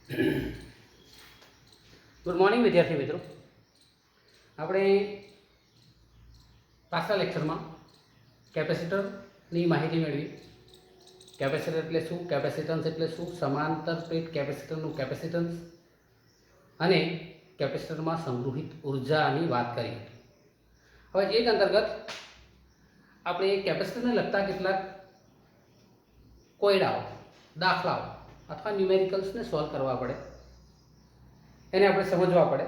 Good morning વિદ્યાર્થી મિત્રો. આપણે પાછલા લેક્ચરમાં કેપેસિટરની માહિતી મેળવી. કેપેસિટર એટલે શું, કેપેસિટન્સ એટલે શું, સમાંતર પ્લેટ કેપેસિટરનું કેપેસિટન્સ અને કેપેસિટરમાં સંગ્રહિત ઉર્જાની વાત કરી હતી. હવે એ જ અંતર્ગત આપણે કેપેસિટરને લગતા કેટલાક કોયડાઓ, દાખલાઓ અથવા ન્યુમેરિકલ્સને સોલ્વ કરવા પડે, એને આપણે સમજવા પડે.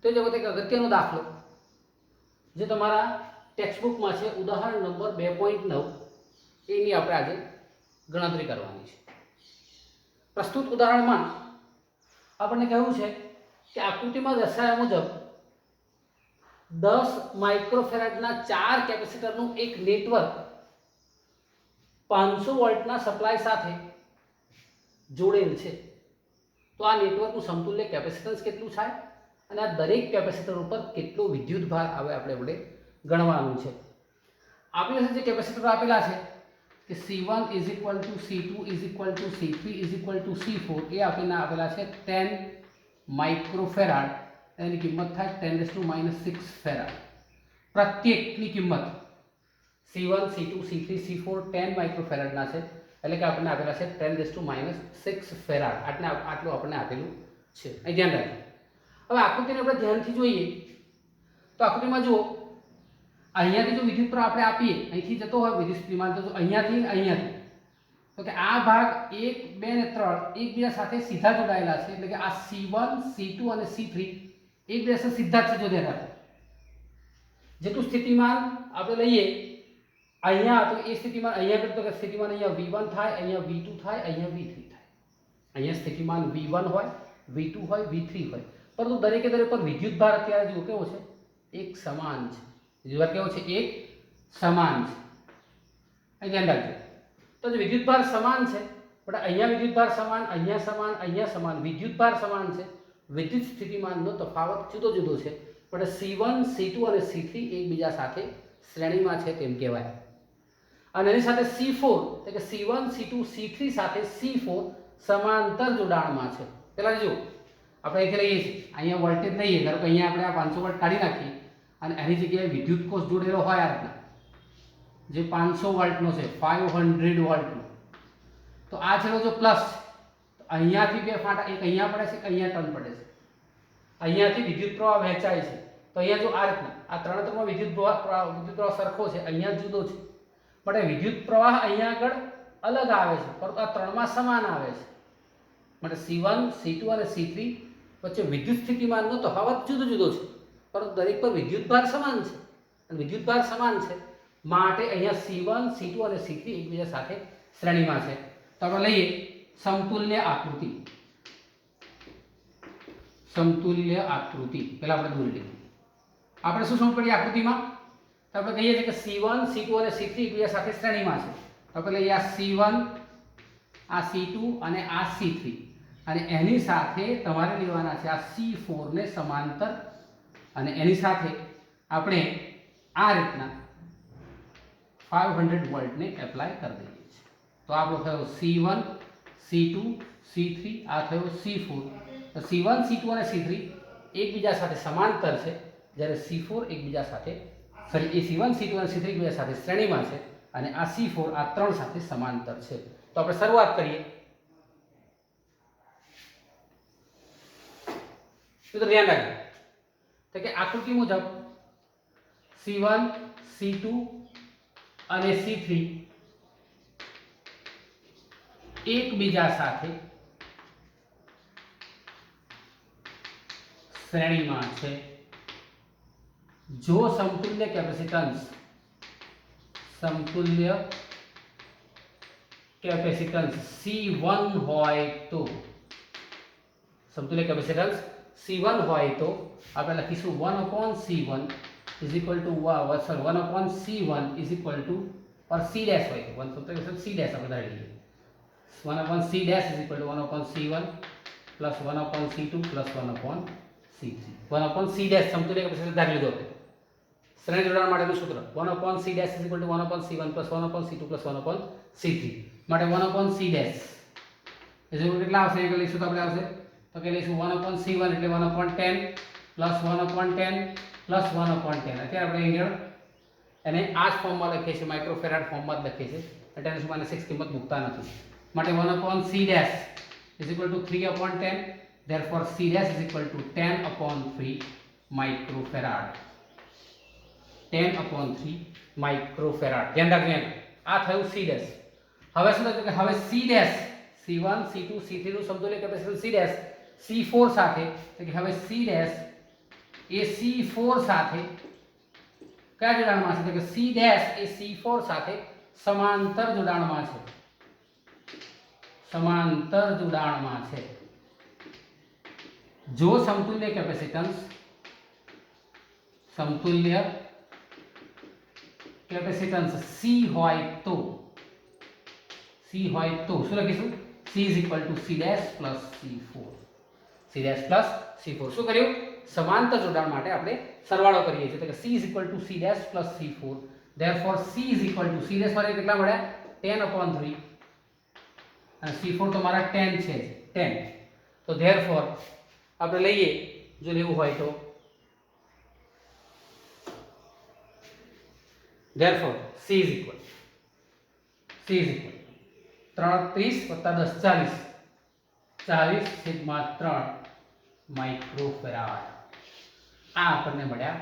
તો એ વખતે એક અગત્યનો દાખલો જે તમારા ટેક્સ્ટબુકમાં છે, ઉદાહરણ નંબર 2.9, એની આપણે આજે ગણતરી કરવાની છે. પ્રસ્તુત ઉદાહરણમાં આપણને કહ્યું છે કે આકૃતિમાં દર્શાવ્યા મુજબ 10 માઇક્રોફેરાડના 4 કેપેસિટરનું એક નેટવર્ક 500 વોલ્ટના સપ્લાય સાથે જોડેલ છે. તો આ નેટવર્કનું સમતુલ્ય કેપેસિટન્સ કેટલું થાય અને આ દરેક કેપેસિટર ઉપર કેટલો વિદ્યુત ભાર આવે આપણે ગણવાનું છે. આપણી પાસે જે કેપેસિટર આપેલા છે કે C1 C2 C3 C4 એ આપેલા છે 10 માઇક્રોફેરાડ. એની કિંમત થાય 10⁻⁻6 ફેરાડ. પ્રત્યેકની કિંમત C1 C2 C3 C4 10 માઇક્રોફેરાડના છે, એટલે કે આપણને આપેલા છે 10⁻6 ફેરાડ. આટલું આપણને આપેલું છે. અહીં ધ્યાન રાખજો. હવે આકૃતિને આપણે ધ્યાનથી જોઈએ તો આકૃતિમાં જુઓ, અહીંયાથી જો વિદ્યુત પ્રવાહ આપણે આપીએ, અહીંથી જતો હોય વિદ્યુત સ્થિતિમાન, તો અહીંયાથી તો કે આ ભાગ 1 2 અને 3 એકબીજા સાથે સીધા જોડાયેલા છે. એટલે કે આ C1 C2 અને C3 એકબીજા સાથે સીધા જ છે. જો ધ્યાન રાખો, જેટલું સ્થિતિમાન આપણે લઈએ અહીંયા, તો એ સ્થિતિમાન અહીંયા કરતો કે સ્થિતિમાન અહીંયા V1 થાય, અહીંયા V2 થાય, અહીંયા V3 થાય. અહીંયા સ્થિતિમાન V1 હોય, V2 હોય, V3 હોય, પરંતુ દરેકે દરેક પર વિદ્યુત ભાર અત્યારે જો કેવો છે, એક સમાન છે. વિદ્યુત ભાર કેવો છે, એક સમાન છે. અહીં ધ્યાન રાખજો. તો જે વિદ્યુત ભાર સમાન છે, પણ અહીંયા વિદ્યુત ભાર સમાન, અહીંયા સમાન, અહીંયા સમાન, વિદ્યુત ભાર સમાન છે. વિદ્યુત સ્થિતિમાનનો તફાવત જુદો જુદો છે, પણ C1 C2 અને C3 એકબીજા સાથે શ્રેણીમાં છે તેમ કહેવાય. અને એની સાથે C4 એટલે કે C1 C2 C3 સાથે C4 સમાંતર જોડાણમાં છે. પહેલા જો આપણે અહીંથી લઈએ છીએ, અહીંયા વોલ્ટેજ લઈએ, ધારો કે અહીંયા આપણે આ 500 વોલ્ટ કાઢી નાખીએ અને એની જગ્યાએ વિદ્યુત કોષ જોડેલો હોય આ રીતના, જે 500 વોલ્ટનો છે, 500 વોલ્ટનો, તો આ છેલ્લો જો પ્લસ, અહીંયાથી બે ફાંટા, એક અહીંયા પડે છે, એક અહીંયા ટર્ન પડે છે. અહીંયાથી વિદ્યુત પ્રવાહ વહેંચાય છે. તો અહીંયા જો આ રીતના આ ત્રણમાં વિદ્યુત પ્રવાહ સરખો છે, અહીંયા જુદો છે, પણ વિદ્યુત પ્રવાહ અહીંયા આગળ અલગ આવે છે, પરંતુ આ ત્રણમાં સમાન આવે છે. માટે C1 C2 અને C3 વચ્ચે વિદ્યુત સ્થિતિમાનનો તફાવત જુદો જુદો છે, પરંતુ દરેક પર વિદ્યુત ભાર સમાન છે. અને વિદ્યુત ભાર સમાન છે માટે અહીંયા C1 C2 અને C3 એકબીજા સાથે શ્રેણીમાં છે. તો આપણે લઈએ સમતુલ્ય આકૃતિ. સમતુલ્ય આકૃતિ પહેલા આપણે દોરી લઈએ. આપણે શું સમજ પડી આકૃતિમાં? તો આપણે કહીએ છીએ કે C1 C2 અને C3 એકબીજા સાથે શ્રેણીમાં છે. તો આપણે લઈએ આ C1, આ C2 અને આ C3, અને એની સાથે તમારે લેવાના છે આ C4 ને સમાંતર, અને એની સાથે આપણે આ રીતના 500 વોલ્ટને એપ્લાય કરી દઈએ છીએ. તો આપણો થયો C1 C2 C3, આ થયો C4. તો C1 C2 અને C3 એકબીજા સાથે સમાંતર છે, જ્યારે C4 એકબીજા સાથે C1 C2 અને C3 એકબીજા સાથે શ્રેણીમાં છે, અને આ C4 આ ત્રણ સાથે સમાંતર છે. તો આપણે શરૂઆત કરીએ. તો ધ્યાન રાખજો તો કે આકૃતિ મુજબ C1 C2 અને C3 એકબીજા સાથે શ્રેણીમાં છે. જો સમતુલ્ય કેપેસિટન્સ C1 હોય તો, સમતુલ્ય કેપેસિટન્સ C1 હોય તો આપણે લખીશું 1/C1 is equal to 1/C1 is equal to, or C dash હોય તો 1 C dash આપણે ધારી લઈએ. 1/C dash is equal to 1/C1 plus 1/C2 plus 1/C3. 1/C dash સમતુલ્ય કેપેસિટન્સ ધારી લીધો આપણે. શ્રેણી જોડાણ માટેનું સૂત્ર 1/C dash is equal to 1/C1 plus 1/C2 plus 1/C3. માટે 1/C dash इज इक्वल કેટલા આવશે એ લઈશું તો આપણે આવશે તો કે લઈશું 1/c1 એટલે 1/10 પ્લસ 1/10 પ્લસ 1/10 અત્યારે આપણે અહીંયા એને આ જ ફોર્મમાં લખીએ છીએ માઇક્રોફેરાડ ફોર્મમાં જ લખીએ છીએ 10⁻6 કિંમત મૂકતા નથી માટે 1/c dash is equal to 3/10 therefore c dash is equal to 10/3 microfarad 10/3 microfarad ધ્યાન રાખજો આ થયું c dash હવે શું થયું કે હવે c dash c1 c2 c3 નું સમતુલ્ય કેપેસિટન્સ c dash c4 સાથે એટલે કે હવે c dash એ c4 સાથે કયા જોડાણમાં છે તો કે c dash એ c4 સાથે સમાંતર જોડાણમાં છે समांतर जोड़ाणमां छे जो समतुल्य कैपेसिटन्स C होय तो શું લખીશું C is equal to C dash plus C4 C dash plus C4 શું કર્યું સમાંતર જોડાણ માટે આપણે સરવાળો કરીએ છીએ તો કે C is equal to C dash plus C4 therefore C is equal to C dash મારે કેટલા મળ્યા 10/3 અને C4 તો મારા 10 છે 10 તો ધેરફોર આપણે લઈએ જો લેવું હોય તો therefore C is equal 30 + 10 40 40/3 microfarad આ આપણને મળ્યા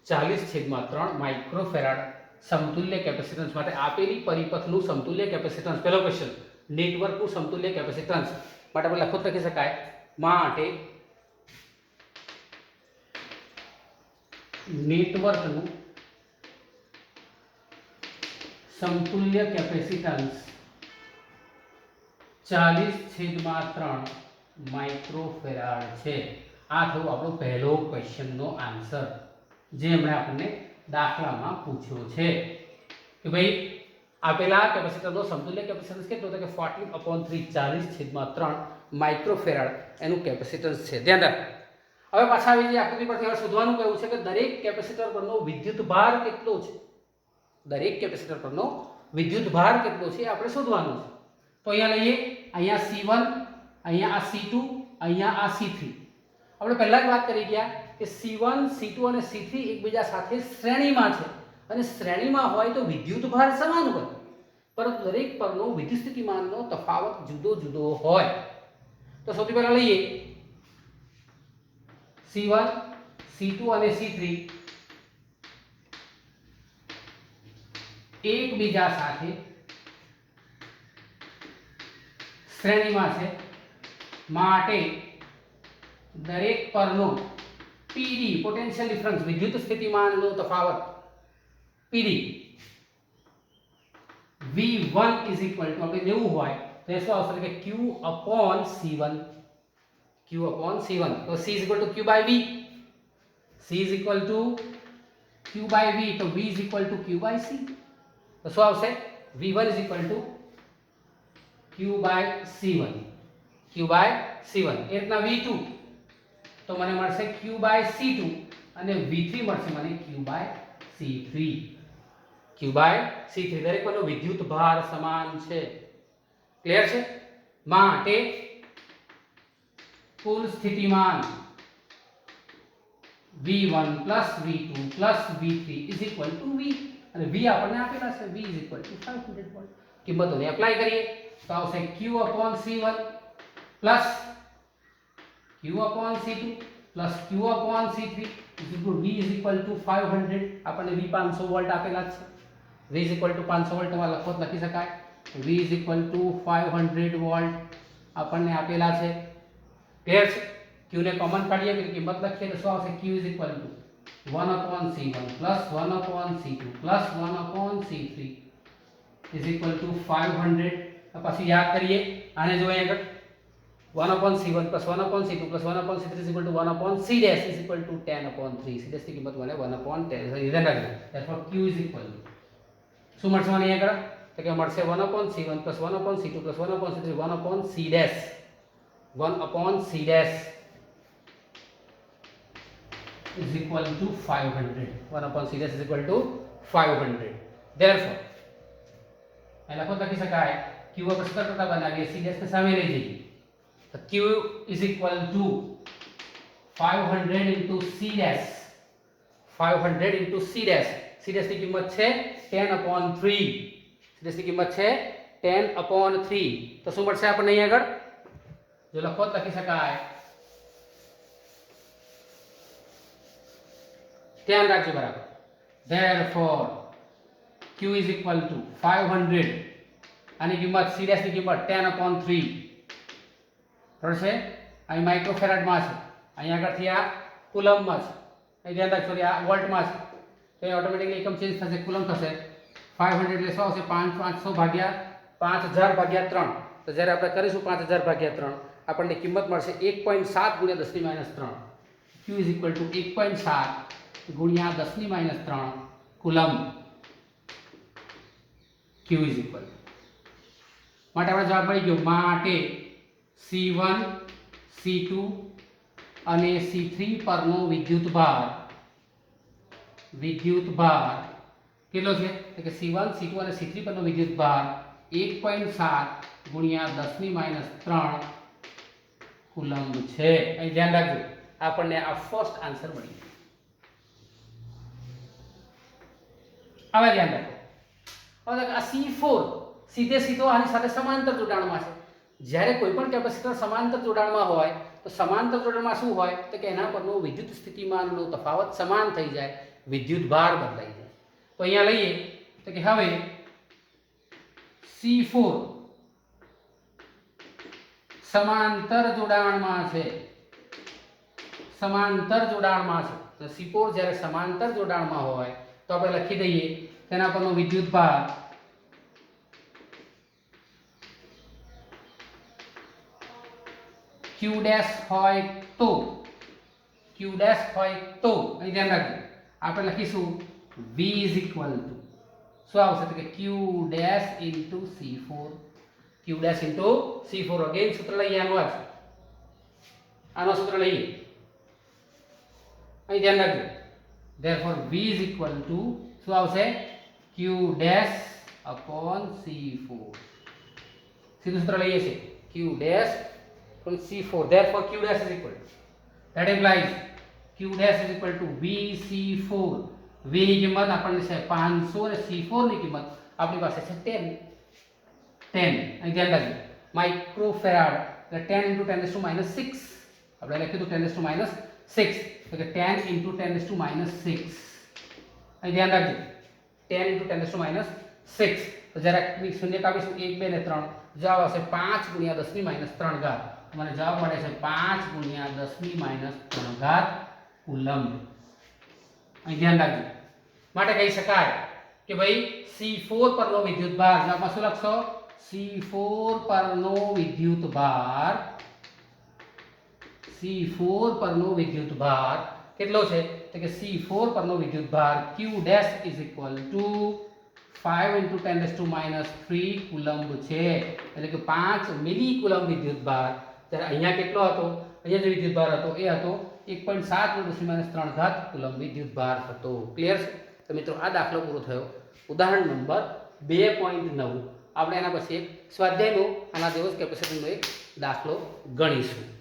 40/3 માઇક્રોફેરાડ સમતુલ્ય કેપેસિટન્સ માટે આપેલી પરિપથનું સમતુલ્ય કેપેસિટન્સ પહેલો ક્વેશ્ચન નેટવર્કનું સમતુલ્ય કેપેસિટન્સ માટે આપણે લખો લખી શકાય માટે નેટવર્કનું સમતુલ્ય કેપેસિટન્સ 40/3 માઇક્રોફેરાડ છે આ થયો આપણો પહેલો ક્વેશ્ચનનો આન્સર જે હમણાં આપણને દાખલામાં પૂછ્યો છે કે ભાઈ આપેલા કેપેસિટરનો સમતુલ્ય કેપેસિટન્સ કેટલો તો કે 40/3 40/3 માઇક્રોફેરાડ એનું કેપેસિટન્સ છે ધ્યાન રાખો હવે પાછા આવી જે આકૃતિ પરથી હવે શોધવાનું કહ્યું છે કે દરેક કેપેસિટર પરનો વિદ્યુતભાર કેટલો છે દરેક કેપેસિટર પરનો વિદ્યુતભાર કેટલો છે આપણે શોધવાનું છે તો અહીંયા લઈએ અહીંયા C1 અહીંયા આ C2 અહીંયા આ C3 આપણે પહેલા જ વાત કરી ગયા કે C1 C2 અને C3 એકબીજા સાથે શ્રેણીમાં છે અને શ્રેણીમાં હોય તો વિદ્યુતભાર સમાન હોય પરંતુ દરેક પરનો વિદ્યુત સ્થિતિમાનનો તફાવત જુદો જુદો હોય તો સૌથી પહેલા લઈએ C1 C2 અને C3 એકબીજા સાથે શ્રેણીમાં છે માટે દરેક પરનો PD પોટેન્શિયલ ડિફરન્સ વિદ્યુત સ્થિતિમાનનો તફાવત PD V1 is equal to આપણે લેવું હોય તો એ શું આવશે કે Q/C1 તો C is equal to Q/V C is equal to Q/V તો V is equal to Q/C તો શું આવશે V1 is equal to Q/C1 એ રીતના V2 તો મને મળશે Q/C2 અને V3 મળશે મને Q/C3 દરેક પરનો વિદ્યુત ભાર સમાન છે ક્લિયર છે માટે કુલ સ્થિતિમાન V1 + V2 + V3 = V અને V આપણને આપેલા છે V = 500 વોલ્ટ કિંમતોને એપ્લાય કરીએ તો આવશે Q/C1 + Q/C2 + Q/C3 V = 500 આપણને V 500 વોલ્ટ આપેલા છે V = 500 વોલ્ટ માં લખો લખી શકાય V = 500 વોલ્ટ આપણને આપેલા છે ક્લિયર છે Q ને કોમન કાઢીએ કે કિંમત લખીએ તો શું આવશે Q = 1/C1 + 1/C2 + 1/C3 = 500 પછી યાદ કરીએ આને જો અહીંયા 1/C1 + 1/C2 + 1/C3 = 1/C dash = 10/3 C dash ની કિંમત મને 1/10 ધ્યાન રાખજો therefore Q = શું મળશે મને અહીંયા આગળ તો કે મળશે 1/C1 + 1/C2 + 1/C3 1/C dash 1/C dash = 500 1/C dash = 500 therefore એ લખો લખી શકાય ક્યુ આપણે શું કરતા બનાવીએ સી ડેશ ને સામે લઈ જઈએ તો Q is equal to 500 into C dash 500 into C dash ની કિંમત છે 10/3 સી ડેશ ની કિંમત છે 10/3 તો શું મળશે આપણને અહીં આગળ જો લખો તો લખી શકાય ધ્યાન રાખજો બરાબર therefore q is equal to 500 આની કિંમત c ડેશ ની કિંમત 10/3 બરાબર છે અહીં માઇક્રોફેરાડ માં છે અહીં આગળથી આ કુલમ માં છે અહીં ધ્યાન રાખજો આ વોલ્ટ માં છે તો એ ઓટોમેટિકલી એકમ ચેન્જ થશે કુલમ થશે 500 એટલે શું આવશે 500 ભાગ્યા 5000 ભાગ્યા 3 તો જ્યારે આપણે કરીશું 5000 ભાગ્યા 3 આપણને કિંમત મળશે 1.7 ગુણ્યા 10 ની minus 3 q is equal to 1.7 ગુણ્યા 10 ની minus 3 coulomb q is equal માટે આપણે જવાબ મળી ગયો માટે C1 C2 અને C3 પરનો વિદ્યુત ભાર કેટલો છે તો કે C1 C2 અને C3 પરનો વિદ્યુત ભાર 1.7 ગુણ્યા 10 ની માઈનસ 3 કુલમ્બ છે અહીં ધ્યાન રાખજો આપણને આ ફર્સ્ટ આન્સર મળી હવે ધ્યાન રાખો હવે આ C4 સીધે સીધો આની સાથે સમાંતર જોડાણમાં છે જ્યારે કોઈ પણ કેપેસિટર સમાંતર જોડાણમાં હોય તો સમાંતર જોડાણમાં શું હોય તો કે એના પરનો વિદ્યુત સ્થિતિમાનનો તફાવત સમાન થઈ જાય વિદ્યુત ભાર બદલાઈ જાય તો અહીંયા લઈએ તો કે હવે C4 સમાંતર જોડાણમાં છે તો C4 જ્યારે સમાંતર જોડાણમાં હોય તો આપણે લખી દઈએ તેના પરનો વિદ્યુત ભાર Q ડેશ હોય તો અહીં ધ્યાન રાખજો આપણે લખીશું V is equal to શું આવશે તો કે Q dash into C4 again સૂત્ર લઈએ આનો સૂત્ર લઈએ અહીં ધ્યાન રાખજો therefore V is equal to શું આવશે Q ડેશ upon C4 સીધું સૂત્ર લઈએ છે Q dash from C4 therefore Q dash is equal that implies Q dash is equal to VC4 V ની કિંમત આપણને છે 500 અને C4 ની કિંમત આપણી પાસે છે 10 અહીં ધ્યાન રાખજો માઇક્રોફેરાડ એટલે 10 × 10⁻6 આપણે લખ્યું હતું 10⁻6 તો કે 10 × 10⁻6 અહીં ધ્યાન રાખજો 10 × 10⁻6 તો જરા શૂન્ય કાપીશું 1 2 ને 3 જવાબ આવશે 5 × 10⁻3 ઘાત મને જવાબ મળે છે 5 × 10⁻3 ઘાત કુલમ્બ અહીં ધ્યાન રાખજો માટે કહી શકાય કે ભાઈ C4 પરનો વિદ્યુત ભાર જવાબમાં શું લખશો C4 પરનો વિદ્યુત ભાર કેટલો છે તો કે C4 પરનો વિદ્યુત ભાર Q dash is equal to 5 × 10⁻3 coulomb છે એટલે કે 5 મિલી કુલમ્બ વિદ્યુત ભાર ત્યારે અહીંયા કેટલો હતો અહીંયા જે વિદ્યુત ભાર હતો એ હતો 1.7 × 10⁻3 ઘાત કુલમ્બ વિદ્યુત ભાર હતો ક્લિયર છે તો મિત્રો આ દાખલો પૂરો થયો ઉદાહરણ નંબર 2.9 આપણે એના પછી એક સ્વાધ્યાયનો આના જેવો જ કેપેસિટરનો એક દાખલો ગણીશું